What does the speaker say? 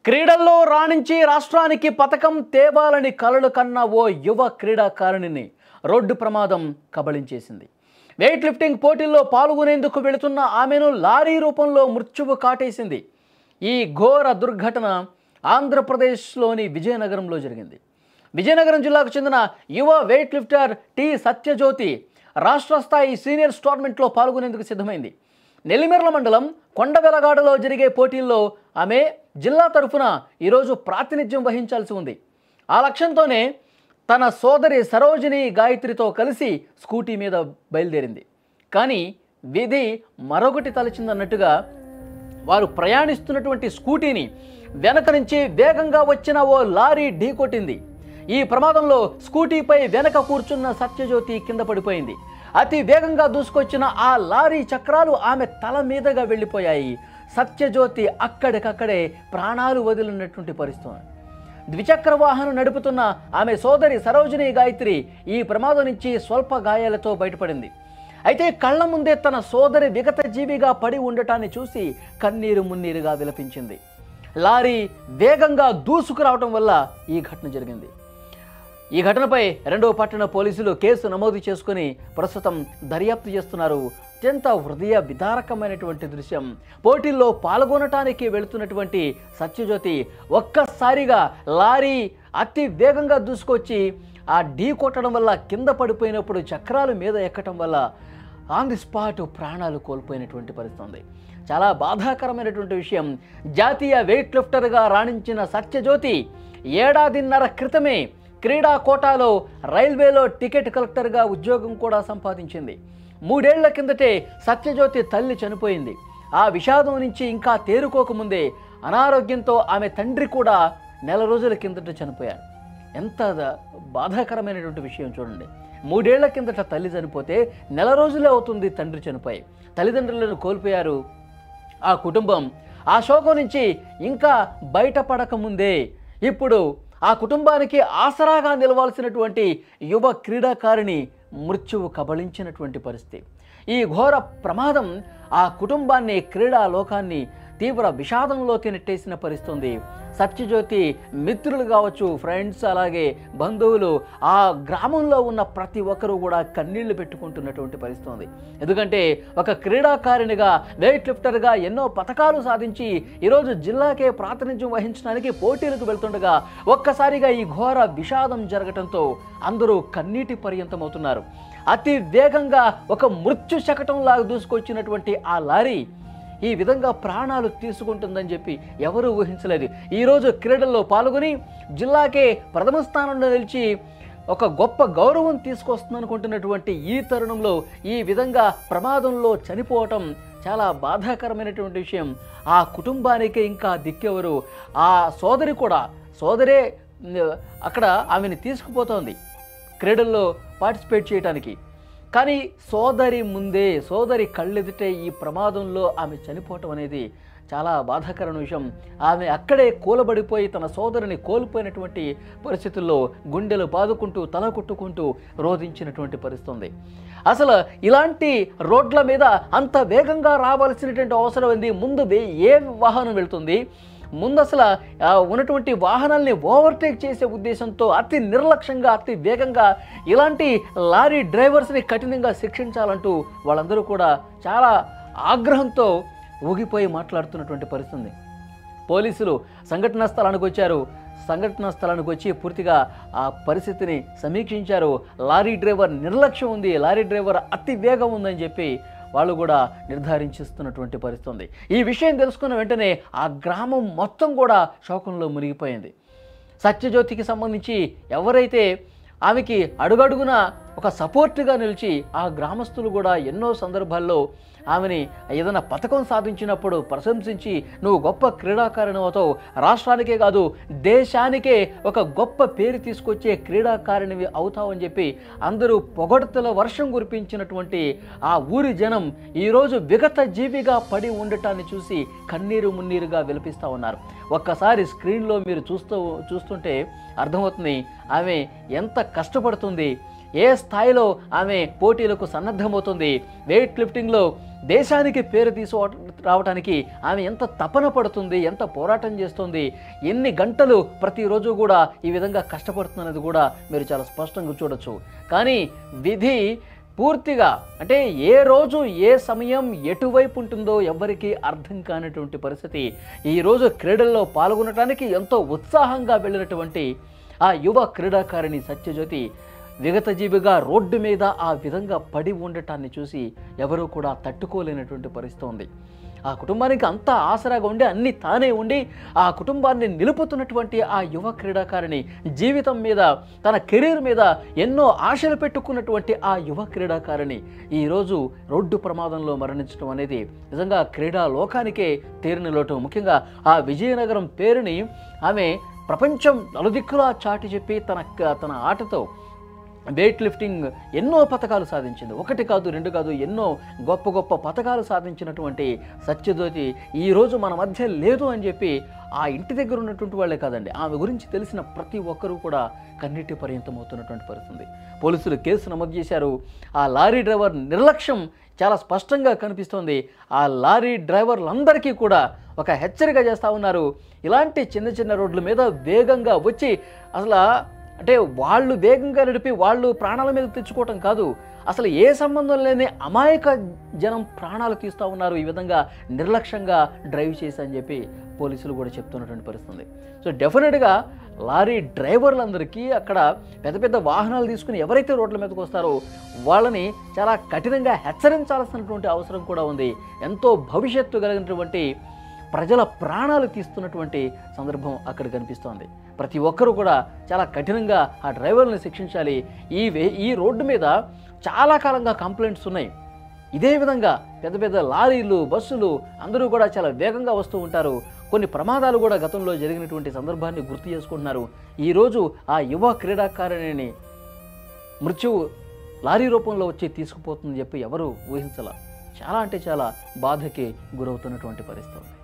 క్రీడల్లో రాణించి రాష్ట్రానికి పతకం తేవాలని కలలు కన్న ఓ యువ క్రీడాకారిణిని రోడ్డు ప్రమాదం కబళించేసింది. వెయిట్ లిఫ్టింగ్ పోటీల్లో పాల్గొనేందుకు వెళుతున్న ఆమెను లారీ రూపంలో మృత్యువు కాటేసింది. ఈ ఘోర దుర్ఘటన ఆంధ్రప్రదేశ్లోని విజయనగరంలో జరిగింది. విజయనగరం జిల్లాకు చెందిన యువ వెయిట్ లిఫ్టర్ టి సత్యజ్యోతి రాష్ట్ర స్థాయి సీనియర్స్ టోర్నమెంట్లో పాల్గొనేందుకు సిద్ధమైంది. నెల్లిమెర్ల మండలం కొండవెలగాడలో జరిగే పోటీల్లో ఆమె జిల్లా తరఫున ఈరోజు ప్రాతినిధ్యం వహించాల్సి ఉంది. ఆ లక్ష్యంతోనే తన సోదరి సరోజిని గాయత్రితో కలిసి స్కూటీ మీద బయలుదేరింది. కానీ విధి మరొకటి తలచిందన్నట్టుగా వారు ప్రయాణిస్తున్నటువంటి స్కూటీని వెనక నుంచి వేగంగా వచ్చిన ఓ లారీ ఢీకొట్టింది. ఈ ప్రమాదంలో స్కూటీపై వెనక కూర్చున్న సత్యజ్యోతి కింద పడిపోయింది. అతి వేగంగా దూసుకొచ్చిన ఆ లారీ చక్రాలు ఆమె తల మీదుగా వెళ్ళిపోయాయి. సత్యజ్యోతి అక్కడికక్కడే ప్రాణాలు వదిలినటువంటి పరిస్థితి. ద్విచక్ర వాహనం నడుపుతున్న ఆమె సోదరి సరోజిని గాయత్రి ఈ ప్రమాదం నుంచి స్వల్ప గాయాలతో బయటపడింది. అయితే కళ్ళ ముందే తన సోదరి విగత జీవిగా పడి ఉండటాన్ని చూసి కన్నీరు మున్నీరుగా విలపించింది. లారీ వేగంగా దూసుకురావడం వల్ల ఈ ఘటన జరిగింది. ఈ ఘటనపై రెండవ పట్టణ పోలీసులు కేసు నమోదు చేసుకుని ప్రస్తుతం దర్యాప్తు చేస్తున్నారు. అత్యంత హృదయ విదారకమైనటువంటి దృశ్యం. పోటీల్లో పాల్గొనటానికి వెళుతున్నటువంటి సత్యజ్యోతి ఒక్కసారిగా లారీ అతి వేగంగా దూసుకొచ్చి ఆ ఢీ కొట్టడం వల్ల కింద పడిపోయినప్పుడు చక్రాల మీద ఎక్కడం వల్ల ఆన్ ది స్పాట్ ప్రాణాలు కోల్పోయినటువంటి పరిస్థితి. చాలా బాధాకరమైనటువంటి విషయం. జాతీయ వెయిట్ లిఫ్టర్గా రాణించిన సత్యజ్యోతి ఏడాదిన్నర క్రితమే క్రీడా కోటాలో రైల్వేలో టికెట్ కలెక్టర్గా ఉద్యోగం కూడా సంపాదించింది. 3 ఏళ్ల కిందటే సత్యజ్యోతి తల్లి చనిపోయింది. ఆ విషాదం నుంచి ఇంకా తేరుకోకముందే అనారోగ్యంతో ఆమె తండ్రి కూడా నెల రోజుల కిందట చనిపోయారు. ఎంత బాధాకరమైనటువంటి విషయం చూడండి. 3 ఏళ్ల కిందట తల్లి చనిపోతే నెల రోజులే అవుతుంది తండ్రి చనిపోయి. తల్లిదండ్రులను కోల్పోయారు ఆ కుటుంబం. ఆ శోకం నుంచి ఇంకా బయటపడకముందే ఇప్పుడు ఆ కుటుంబానికి ఆసరాగా నిలవాల్సినటువంటి యువ క్రీడాకారిణి మృత్యువు కబళించినటువంటి పరిస్థితి. ఈ ఘోర ప్రమాదం ఆ కుటుంబాన్ని, క్రీడా లోకాన్ని తీవ్ర విషాదంలోకి నెట్టేసిన పరిస్థితి. సత్యజ్యోతి మిత్రులు కావచ్చు, ఫ్రెండ్స్, అలాగే బంధువులు, ఆ గ్రామంలో ఉన్న ప్రతి ఒక్కరూ కూడా కన్నీళ్లు పెట్టుకుంటున్నటువంటి పరిస్థితి. ఎందుకంటే ఒక క్రీడాకారిణిగా, వెయిట్ లిఫ్టర్గా ఎన్నో పథకాలు సాధించి ఈరోజు జిల్లాకే ప్రాతినిధ్యం వహించడానికి పోటీలకు వెళ్తుండగా ఒక్కసారిగా ఈ ఘోర విషాదం జరగటంతో అందరూ కన్నీటి పర్యంతమవుతున్నారు. అతి వేగంగా ఒక మృత్యు శకటంలాగా దూసుకొచ్చినటువంటి ఆ లారీ ఈ విధంగా ప్రాణాలు తీసుకుంటుందని చెప్పి ఎవరూ ఊహించలేదు. ఈరోజు క్రీడల్లో పాల్గొని జిల్లాకే ప్రథమ స్థానంలో నిలిచి ఒక గొప్ప గౌరవం తీసుకొస్తుందనుకుంటున్నటువంటి ఈ తరుణంలో ఈ విధంగా ప్రమాదంలో చనిపోవటం చాలా బాధాకరమైనటువంటి విషయం. ఆ కుటుంబానికి ఇంకా దిక్కెవరు? ఆ సోదరే అక్కడ ఆమెను తీసుకుపోతోంది క్రీడల్లో పార్టిసిపేట్ చేయడానికి. కానీ సోదరి కళ్ళెదుటే ఈ ప్రమాదంలో ఆమె చనిపోవటం అనేది చాలా బాధాకరమైన విషయం. ఆమె అక్కడే కూలబడిపోయి తన సోదరిని కోల్పోయినటువంటి పరిస్థితుల్లో గుండెలు బాదుకుంటూ తల కొట్టుకుంటూ రోధించినటువంటి పరిస్థితి. అసలు ఇలాంటి రోడ్ల మీద అంత వేగంగా రావాల్సినటువంటి అవసరం ఉంది. ముందు ఏ వాహనం వెళ్తుంది? ముందు అసలు ఉన్నటువంటి వాహనాల్ని ఓవర్టేక్ చేసే ఉద్దేశంతో అతి నిర్లక్ష్యంగా, అతి వేగంగా ఇలాంటి లారీ డ్రైవర్స్ని కఠినంగా శిక్షించాలంటూ వాళ్ళందరూ కూడా చాలా ఆగ్రహంతో ఊగిపోయి మాట్లాడుతున్నటువంటి పరిస్థితి. పోలీసులు సంఘటనా స్థలానికి వచ్చారు. సంఘటనా స్థలానికి వచ్చి పూర్తిగా ఆ పరిస్థితిని సమీక్షించారు. లారీ డ్రైవర్ నిర్లక్ష్యం ఉంది, లారీ డ్రైవర్ అతి వేగం ఉందని చెప్పి వాళ్ళు కూడా నిర్ధారించిస్తున్నటువంటి పరిస్థితి. ఈ విషయం తెలుసుకున్న వెంటనే ఆ గ్రామం మొత్తం కూడా శోకంలో మునిగిపోయింది. సత్యజ్యోతికి సంబంధించి ఎవరైతే ఆమెకి అడుగడుగున ఒక సపోర్ట్గా నిలిచి ఆ గ్రామస్తులు కూడా ఎన్నో సందర్భాల్లో ఆమెని ఏదైనా పథకం సాధించినప్పుడు ప్రశంసించి నువ్వు గొప్ప క్రీడాకారిణి అవుతావు, రాష్ట్రానికే కాదు దేశానికే ఒక గొప్ప పేరు తీసుకొచ్చే క్రీడాకారిణివి అవుతావని చెప్పి అందరూ పొగడ్తల వర్షం కురిపించినటువంటి ఆ ఊరి జనం ఈరోజు విగత జీవిగా పడి ఉండటాన్ని చూసి కన్నీరు మున్నీరుగా విలపిస్తూ ఉన్నారు. ఒక్కసారి స్క్రీన్లో మీరు చూస్తుంటే అర్థమవుతుంది ఆమె ఎంత కష్టపడుతుంది, ఏ స్థాయిలో ఆమె పోటీలకు సన్నద్ధమవుతుంది, వెయిట్ లిఫ్టింగ్లో దేశానికి పేరు రావడానికి ఆమె ఎంత తపన పడుతుంది, ఎంత పోరాటం చేస్తుంది, ఎన్ని గంటలు ప్రతిరోజు కూడా ఈ విధంగా కష్టపడుతున్నది కూడా మీరు చాలా స్పష్టంగా చూడొచ్చు. కానీ విధి పూర్తిగా అంటే ఏ రోజు ఏ సమయం ఎటువైపు ఉంటుందో ఎవ్వరికీ అర్థం కానటువంటి పరిస్థితి. ఈరోజు క్రీడల్లో పాల్గొనడానికి ఎంతో ఉత్సాహంగా వెళ్ళినటువంటి ఆ యువ క్రీడాకారిణి సత్యజ్యోతి విగతజీవిగా రోడ్డు మీద ఆ విధంగా పడి ఉండటాన్ని చూసి ఎవరూ కూడా తట్టుకోలేనటువంటి పరిస్థితి ఉంది. ఆ కుటుంబానికి అంతా ఆసరాగా ఉండి అన్ని తానే ఉండి ఆ కుటుంబాన్ని నిలుపుతున్నటువంటి ఆ యువ క్రీడాకారిణి జీవితం మీద, తన కెరీర్ మీద ఎన్నో ఆశలు పెట్టుకున్నటువంటి ఆ యువ క్రీడాకారిణి ఈరోజు రోడ్డు ప్రమాదంలో మరణించడం అనేది నిజంగా క్రీడా లోకానికే తీరని లోటు. ముఖ్యంగా ఆ విజయనగరం పేరుని ఆమె ప్రపంచం నలుదిక్కులా చాటి చెప్పి తన ఆటతో వెయిట్ లిఫ్టింగ్ ఎన్నో పథకాలు సాధించింది. ఒకటి కాదు, రెండు కాదు, ఎన్నో గొప్ప గొప్ప పథకాలు సాధించినటువంటి సత్యజ్యోతి ఈరోజు మన మధ్య లేదు అని చెప్పి ఆ ఇంటి దగ్గర ఉన్నటువంటి వాళ్ళే కాదండి, ఆమె గురించి తెలిసిన ప్రతి ఒక్కరూ కూడా కన్నీటి పర్యంతమవుతున్నటువంటి పరిస్థితి. పోలీసులు కేసు నమోదు చేశారు. ఆ లారీ డ్రైవర్ నిర్లక్ష్యం చాలా స్పష్టంగా కనిపిస్తోంది. ఆ లారీ డ్రైవర్లందరికీ కూడా ఒక హెచ్చరిక చేస్తూ ఉన్నారు. ఇలాంటి చిన్న చిన్న రోడ్ల మీద వేగంగా వచ్చి అసలు అంటే వాళ్ళు వేగంగా నడిపి వాళ్ళు ప్రాణాల మీద తెచ్చుకోవటం కాదు, అసలు ఏ సంబంధం లేని అమాయక జనం ప్రాణాలు తీస్తూ ఉన్నారు ఈ విధంగా నిర్లక్ష్యంగా డ్రైవ్ చేసి అని చెప్పి పోలీసులు కూడా చెప్తున్నటువంటి పరిస్థితి. సో డెఫినెట్గా లారీ డ్రైవర్లందరికీ అక్కడ పెద్ద పెద్ద వాహనాలు తీసుకుని ఎవరైతే రోడ్ల మీదకి వస్తారో వాళ్ళని చాలా కఠినంగా హెచ్చరించాల్సినటువంటి అవసరం కూడా ఉంది. ఎంతో భవిష్యత్తు కలిగినటువంటి ప్రజల ప్రాణాలు తీస్తున్నటువంటి సందర్భం అక్కడ కనిపిస్తోంది. ప్రతి ఒక్కరూ కూడా చాలా కఠినంగా ఆ డ్రైవర్ని శిక్షించాలి. ఈ రోడ్డు మీద చాలా కాలంగా కంప్లైంట్స్ ఉన్నాయి. ఇదే విధంగా పెద్ద పెద్ద లారీలు, బస్సులు అందరూ కూడా చాలా వేగంగా వస్తూ ఉంటారు. కొన్ని ప్రమాదాలు కూడా గతంలో జరిగినటువంటి సందర్భాన్ని గుర్తు చేసుకుంటున్నారు. ఈరోజు ఆ యువ క్రీడాకారిణిని మృత్యువు లారీ రూపంలో వచ్చి తీసుకుపోతుందని చెప్పి ఎవరు ఊహించాల. చాలా అంటే చాలా బాధకి గురవుతున్నటువంటి పరిస్థితి.